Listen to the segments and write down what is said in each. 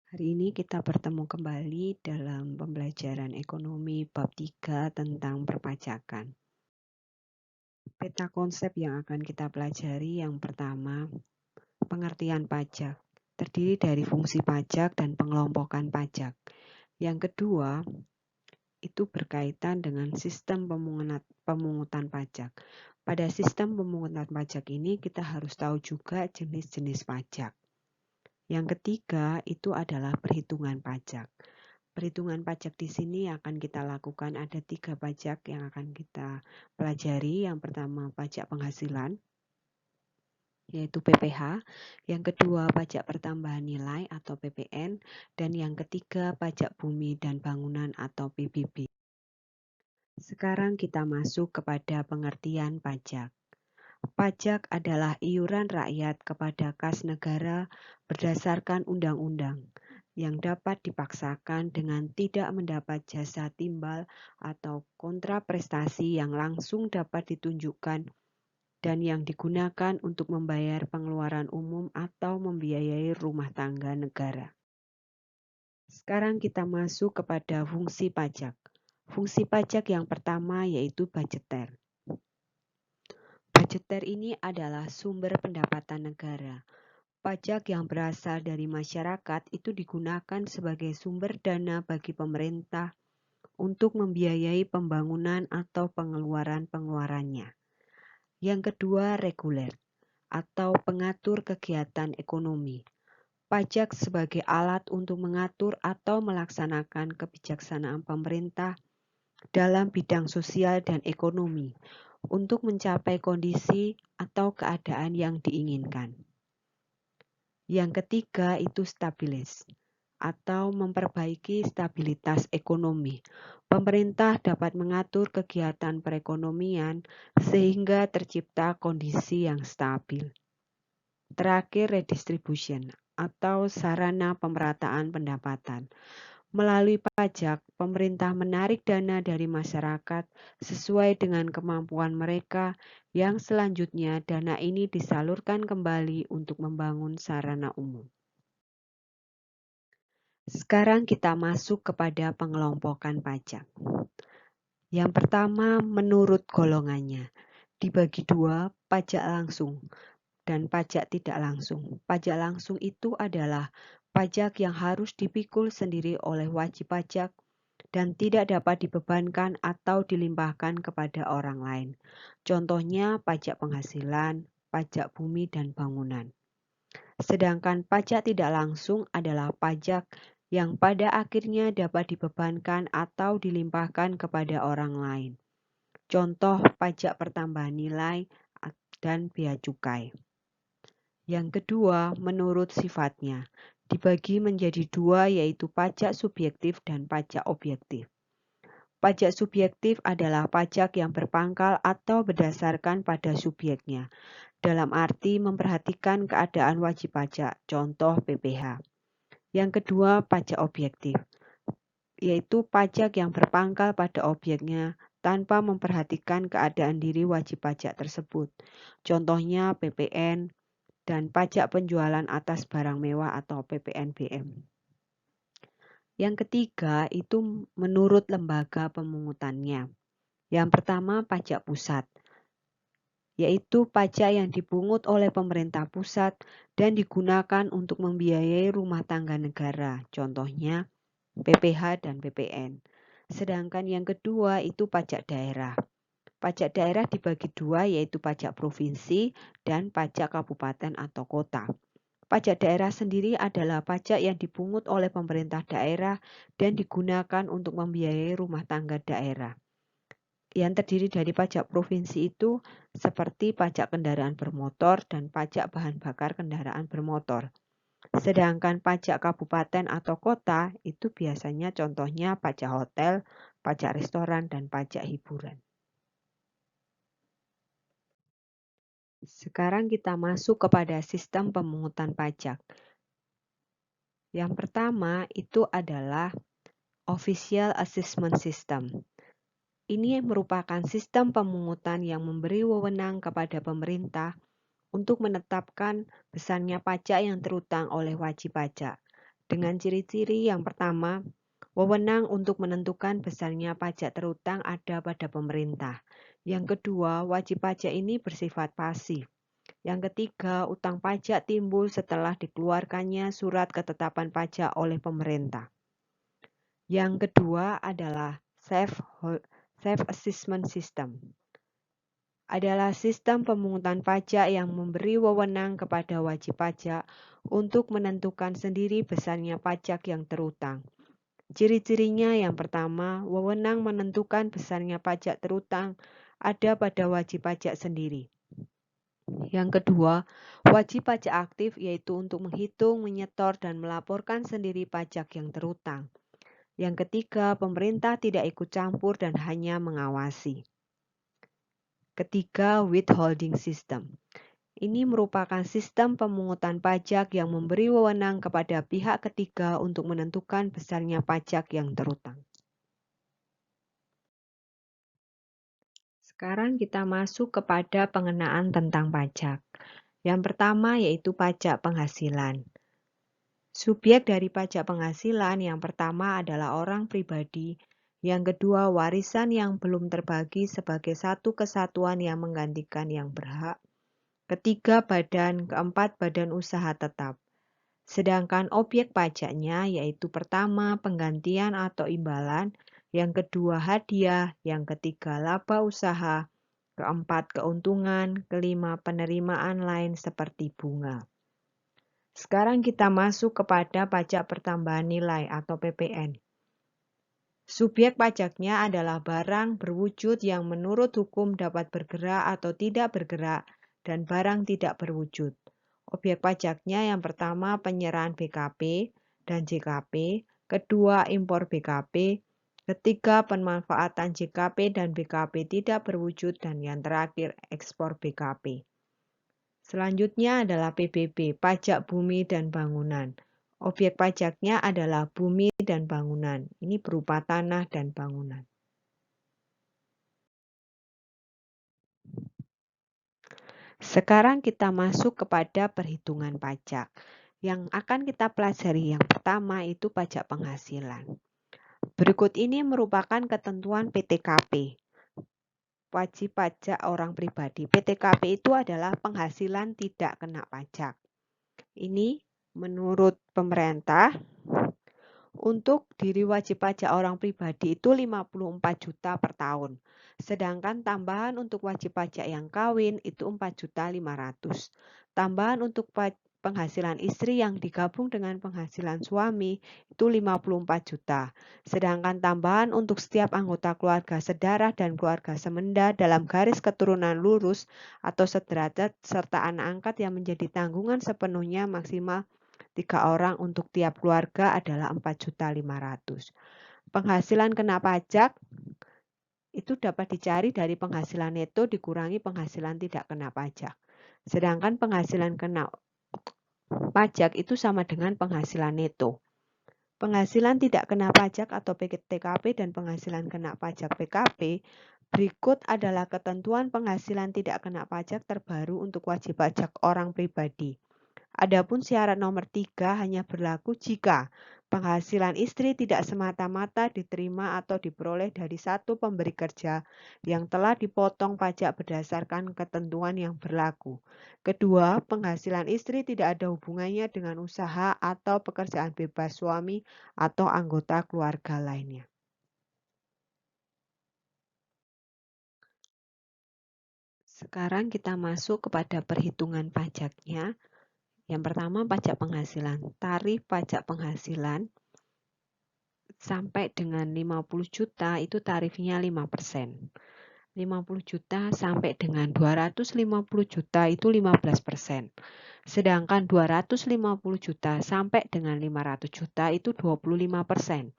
Hari ini kita bertemu kembali dalam pembelajaran ekonomi bab 3 tentang perpajakan. Peta konsep yang akan kita pelajari yang pertama, pengertian pajak. Terdiri dari fungsi pajak dan pengelompokan pajak. Yang kedua, itu berkaitan dengan sistem pemungutan pajak. Pada sistem pemungutan pajak ini kita harus tahu juga jenis-jenis pajak. Yang ketiga itu adalah perhitungan pajak. Perhitungan pajak di sini akan kita lakukan ada 3 pajak yang akan kita pelajari. Yang pertama pajak penghasilan, yaitu PPh. Yang kedua pajak pertambahan nilai atau PPN. Dan yang ketiga pajak bumi dan bangunan atau PBB. Sekarang kita masuk kepada pengertian pajak. Pajak adalah iuran rakyat kepada kas negara berdasarkan undang-undang yang dapat dipaksakan dengan tidak mendapat jasa timbal atau kontraprestasi yang langsung dapat ditunjukkan dan yang digunakan untuk membayar pengeluaran umum atau membiayai rumah tangga negara. Sekarang kita masuk kepada fungsi pajak. Fungsi pajak yang pertama yaitu budgeter. Budgeter ini adalah sumber pendapatan negara. Pajak yang berasal dari masyarakat itu digunakan sebagai sumber dana bagi pemerintah untuk membiayai pembangunan atau pengeluaran-pengeluarannya. Yang kedua, reguler atau pengatur kegiatan ekonomi. Pajak sebagai alat untuk mengatur atau melaksanakan kebijaksanaan pemerintah dalam bidang sosial dan ekonomi untuk mencapai kondisi atau keadaan yang diinginkan. Yang ketiga itu stabilis atau memperbaiki stabilitas ekonomi. Pemerintah dapat mengatur kegiatan perekonomian sehingga tercipta kondisi yang stabil. Terakhir, redistribution atau sarana pemerataan pendapatan. Melalui pajak, pemerintah menarik dana dari masyarakat sesuai dengan kemampuan mereka yang selanjutnya dana ini disalurkan kembali untuk membangun sarana umum. Sekarang kita masuk kepada pengelompokan pajak. Yang pertama, menurut golongannya. Dibagi dua, pajak langsung dan pajak tidak langsung. Pajak langsung itu adalah pajak yang harus dipikul sendiri oleh wajib pajak dan tidak dapat dibebankan atau dilimpahkan kepada orang lain. Contohnya pajak penghasilan, pajak bumi dan bangunan. Sedangkan pajak tidak langsung adalah pajak yang pada akhirnya dapat dibebankan atau dilimpahkan kepada orang lain. Contoh pajak pertambahan nilai dan bea cukai. Yang kedua, menurut sifatnya, dibagi menjadi dua yaitu pajak subjektif dan pajak objektif. Pajak subjektif adalah pajak yang berpangkal atau berdasarkan pada subjeknya, dalam arti memperhatikan keadaan wajib pajak, contoh PPh. Yang kedua, pajak objektif, yaitu pajak yang berpangkal pada objeknya tanpa memperhatikan keadaan diri wajib pajak tersebut. Contohnya PPN, dan pajak penjualan atas barang mewah atau PPNBM. Yang ketiga itu menurut lembaga pemungutannya. Yang pertama pajak pusat, yaitu pajak yang dipungut oleh pemerintah pusat dan digunakan untuk membiayai rumah tangga negara, contohnya PPh dan PPN. Sedangkan yang kedua itu pajak daerah. Pajak daerah dibagi dua yaitu pajak provinsi dan pajak kabupaten atau kota. Pajak daerah sendiri adalah pajak yang dipungut oleh pemerintah daerah dan digunakan untuk membiayai rumah tangga daerah. Yang terdiri dari pajak provinsi itu seperti pajak kendaraan bermotor dan pajak bahan bakar kendaraan bermotor. Sedangkan pajak kabupaten atau kota itu biasanya contohnya pajak hotel, pajak restoran, dan pajak hiburan. Sekarang kita masuk kepada sistem pemungutan pajak. Yang pertama itu adalah Official Assessment System. Ini merupakan sistem pemungutan yang memberi wewenang kepada pemerintah untuk menetapkan besarnya pajak yang terutang oleh wajib pajak dengan ciri-ciri yang pertama, wewenang untuk menentukan besarnya pajak terutang ada pada pemerintah. Yang kedua, wajib pajak ini bersifat pasif. Yang ketiga, utang pajak timbul setelah dikeluarkannya surat ketetapan pajak oleh pemerintah. Yang kedua adalah self-assessment system. Adalah sistem pemungutan pajak yang memberi wewenang kepada wajib pajak untuk menentukan sendiri besarnya pajak yang terutang. Ciri-cirinya yang pertama, wewenang menentukan besarnya pajak terutang ada pada wajib pajak sendiri. Yang kedua, wajib pajak aktif yaitu untuk menghitung, menyetor, dan melaporkan sendiri pajak yang terutang. Yang ketiga, pemerintah tidak ikut campur dan hanya mengawasi. Ketiga, withholding system. Ini merupakan sistem pemungutan pajak yang memberi wewenang kepada pihak ketiga untuk menentukan besarnya pajak yang terutang. Sekarang kita masuk kepada pengenaan tentang pajak. Yang pertama yaitu pajak penghasilan. Subjek dari pajak penghasilan yang pertama adalah orang pribadi, yang kedua warisan yang belum terbagi sebagai satu kesatuan yang menggantikan yang berhak, ketiga badan, keempat badan usaha tetap. Sedangkan objek pajaknya yaitu pertama penggantian atau imbalan, yang kedua hadiah, yang ketiga laba usaha, keempat keuntungan, kelima penerimaan lain seperti bunga. Sekarang kita masuk kepada pajak pertambahan nilai atau PPN. Subjek pajaknya adalah barang berwujud yang menurut hukum dapat bergerak atau tidak bergerak dan barang tidak berwujud. Objek pajaknya yang pertama penyerahan BKP dan JKP, kedua impor BKP, ketiga pemanfaatan JKP dan BKP tidak berwujud dan yang terakhir ekspor BKP. Selanjutnya adalah PBB, pajak bumi dan bangunan. Objek pajaknya adalah bumi dan bangunan. Ini berupa tanah dan bangunan. Sekarang kita masuk kepada perhitungan pajak. Yang akan kita pelajari yang pertama itu pajak penghasilan. Berikut ini merupakan ketentuan PTKP. Wajib pajak orang pribadi. PTKP itu adalah penghasilan tidak kena pajak. Ini menurut pemerintah, untuk diri wajib pajak orang pribadi itu 54 juta per tahun. Sedangkan tambahan untuk wajib pajak yang kawin itu 4.500.000. Tambahan untuk penghasilan istri yang digabung dengan penghasilan suami itu 54 juta. Sedangkan tambahan untuk setiap anggota keluarga sedarah dan keluarga semenda dalam garis keturunan lurus atau sederajat serta anak angkat yang menjadi tanggungan sepenuhnya maksimal 3 orang untuk tiap keluarga adalah 4.500.000. Penghasilan kena pajak itu dapat dicari dari penghasilan neto dikurangi penghasilan tidak kena pajak. Sedangkan penghasilan kena pajak itu sama dengan penghasilan neto. Penghasilan tidak kena pajak atau PTKP dan penghasilan kena pajak PKP. Berikut adalah ketentuan penghasilan tidak kena pajak terbaru untuk wajib pajak orang pribadi. Adapun syarat nomor 3 hanya berlaku jika penghasilan istri tidak semata-mata diterima atau diperoleh dari satu pemberi kerja yang telah dipotong pajak berdasarkan ketentuan yang berlaku. Kedua, penghasilan istri tidak ada hubungannya dengan usaha atau pekerjaan bebas suami atau anggota keluarga lainnya. Sekarang kita masuk kepada perhitungan pajaknya. Yang pertama pajak penghasilan. Tarif pajak penghasilan sampai dengan 50 juta itu tarifnya 5%. 50 juta sampai dengan 250 juta itu 15%. Sedangkan 250 juta sampai dengan 500 juta itu 25%.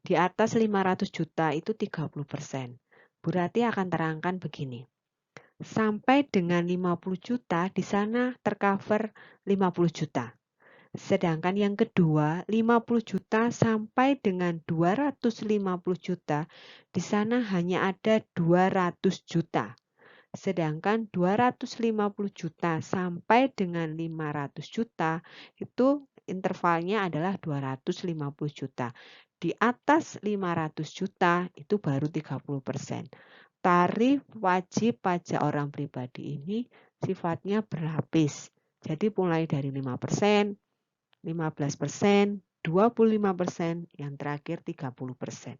Di atas 500 juta itu 30%. Berarti akan terangkan begini. Sampai dengan 50 juta di sana tercover 50 juta. Sedangkan yang kedua 50 juta sampai dengan 250 juta di sana hanya ada 200 juta. Sedangkan 250 juta sampai dengan 500 juta itu intervalnya adalah 250 juta. Di atas 500 juta itu baru 30%. Tarif wajib pajak orang pribadi ini sifatnya berlapis. Jadi mulai dari 5%, 15%, 25%, yang terakhir 30%.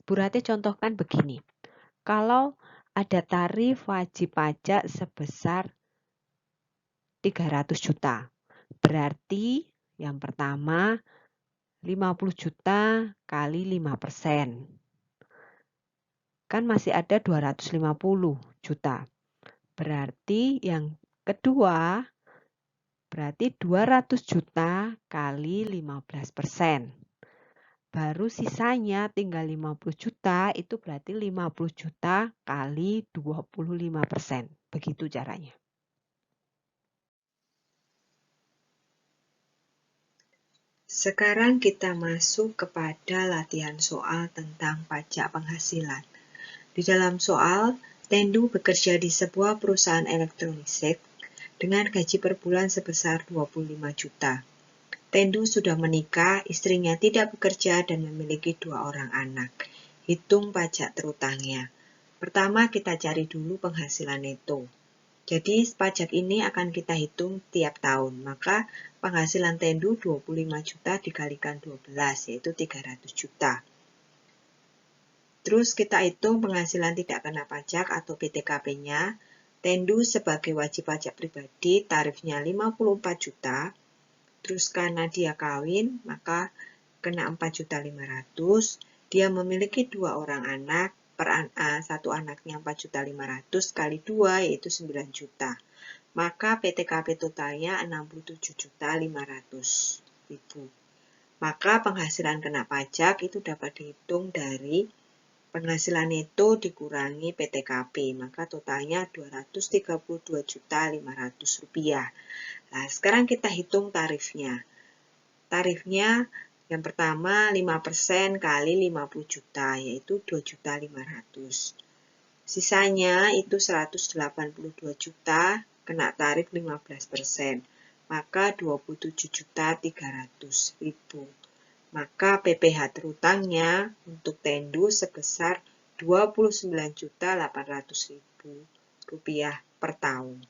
Bu Rati contohkan begini. Kalau ada tarif wajib pajak sebesar 300 juta. Berarti yang pertama 50 juta kali 5%. Kan masih ada 250 juta. Berarti yang kedua berarti 200 juta kali 15%. Baru sisanya tinggal 50 juta, itu berarti 50 juta kali 25%. Begitu caranya. Sekarang kita masuk kepada latihan soal tentang pajak penghasilan. Di dalam soal, Tendu bekerja di sebuah perusahaan elektronik dengan gaji per bulan sebesar 25 juta. Tendu sudah menikah, istrinya tidak bekerja dan memiliki 2 orang anak. Hitung pajak terutangnya. Pertama kita cari dulu penghasilan neto. Jadi pajak ini akan kita hitung tiap tahun. Maka penghasilan Tendu 25 juta dikalikan 12 yaitu 300 juta. Terus kita hitung penghasilan tidak kena pajak atau PTKP-nya. Tendu sebagai wajib pajak pribadi tarifnya 54 juta. Terus karena dia kawin, maka kena 4.500.000. Dia memiliki 2 orang anak, satu anaknya 4.500.000 kali 2 yaitu 9 juta. Maka PTKP totalnya 67.500.000. Maka penghasilan kena pajak itu dapat dihitung dari penghasilan neto dikurangi PTKP, maka totalnya Rp232.500.000. Nah, sekarang kita hitung tarifnya. Tarifnya yang pertama 5% kali 50 juta, yaitu 2.500.000. Sisanya itu 182 juta, kena tarif 15%, maka 27.300.000. Maka PPh terutangnya untuk Tendu sebesar Rp29.800.000 per tahun.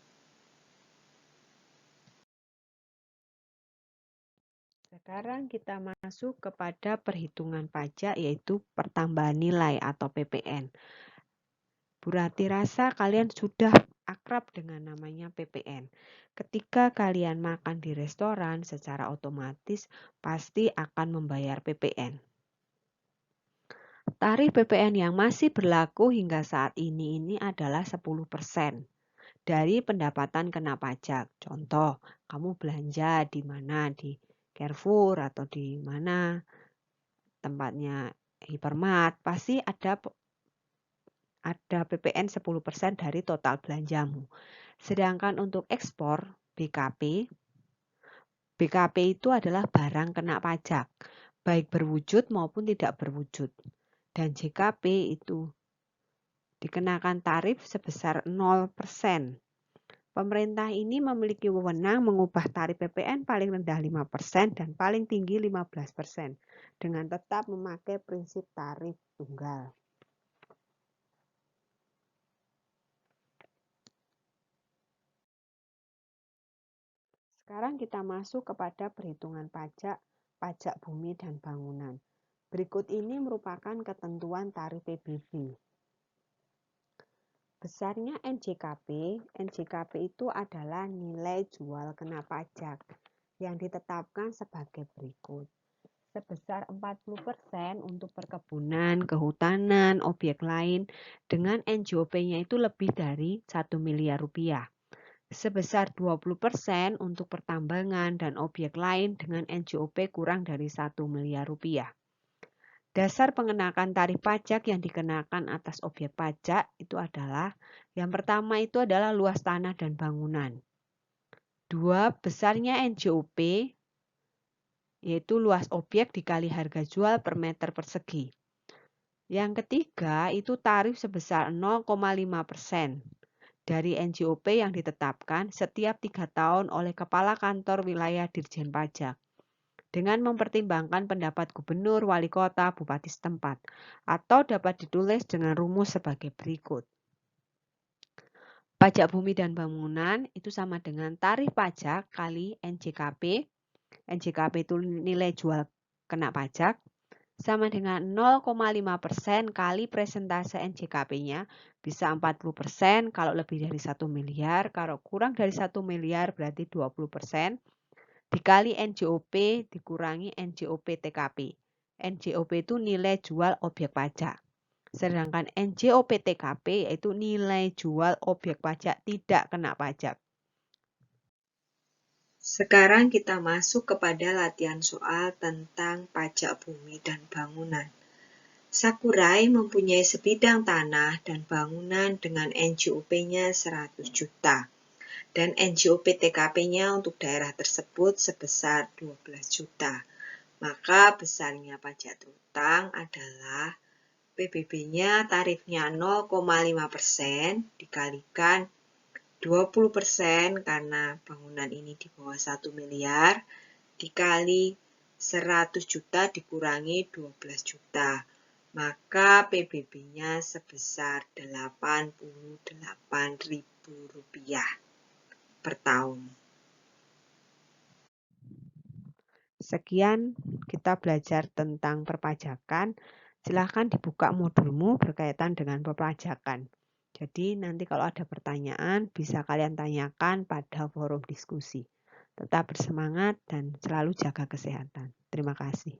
Sekarang kita masuk kepada perhitungan pajak yaitu pertambahan nilai atau PPN. Bu Rati rasa kalian sudah akrab dengan namanya PPN. Ketika kalian makan di restoran, secara otomatis pasti akan membayar PPN. Tarif PPN yang masih berlaku hingga saat ini adalah 10% dari pendapatan kena pajak. Contoh, kamu belanja di mana? Di Carrefour atau di mana tempatnya Hypermart, pasti ada PPN 10% dari total belanjamu. Sedangkan untuk ekspor BKP itu adalah barang kena pajak, baik berwujud maupun tidak berwujud. Dan JKP itu dikenakan tarif sebesar 0%. Pemerintah ini memiliki wewenang mengubah tarif PPN paling rendah 5% dan paling tinggi 15% dengan tetap memakai prinsip tarif tunggal. Sekarang kita masuk kepada perhitungan pajak bumi dan bangunan. Berikut ini merupakan ketentuan tarif PBB. Besarnya NJKP itu adalah nilai jual kena pajak yang ditetapkan sebagai berikut. Sebesar 40% untuk perkebunan, kehutanan, objek lain dengan NJOP-nya itu lebih dari 1 miliar rupiah. Sebesar 20% untuk pertambangan dan objek lain dengan NJOP kurang dari 1 miliar rupiah. Dasar pengenakan tarif pajak yang dikenakan atas objek pajak itu adalah, yang pertama itu adalah luas tanah dan bangunan. 2, besarnya NJOP, yaitu luas objek dikali harga jual per meter persegi. Yang ketiga itu tarif sebesar 0,5%. dari NJOP yang ditetapkan setiap 3 tahun oleh Kepala Kantor Wilayah Dirjen Pajak dengan mempertimbangkan pendapat gubernur, wali kota, bupati setempat, atau dapat ditulis dengan rumus sebagai berikut. Pajak bumi dan bangunan itu sama dengan tarif pajak kali NJKP. NJKP itu nilai jual kena pajak, sama dengan 0,5% kali presentase NJKP-nya, bisa 40% kalau lebih dari 1 miliar, kalau kurang dari 1 miliar berarti 20%, dikali NJOP dikurangi NJOP TKP. NJOP itu nilai jual objek pajak. Sedangkan NJOP TKP yaitu nilai jual objek pajak tidak kena pajak. Sekarang kita masuk kepada latihan soal tentang pajak bumi dan bangunan. Sakurai mempunyai sebidang tanah dan bangunan dengan NJOP-nya 100 juta dan NJOP TKP-nya untuk daerah tersebut sebesar 12 juta. Maka besarnya pajak terutang adalah PBB-nya tarifnya 0,5% dikalikan 20% karena bangunan ini di bawah 1 miliar dikali 100 juta dikurangi 12 juta. Maka PBB-nya sebesar Rp88.000 per tahun. Sekian kita belajar tentang perpajakan. Silahkan dibuka modulmu berkaitan dengan perpajakan. Jadi nanti kalau ada pertanyaan bisa kalian tanyakan pada forum diskusi. Tetap bersemangat dan selalu jaga kesehatan. Terima kasih.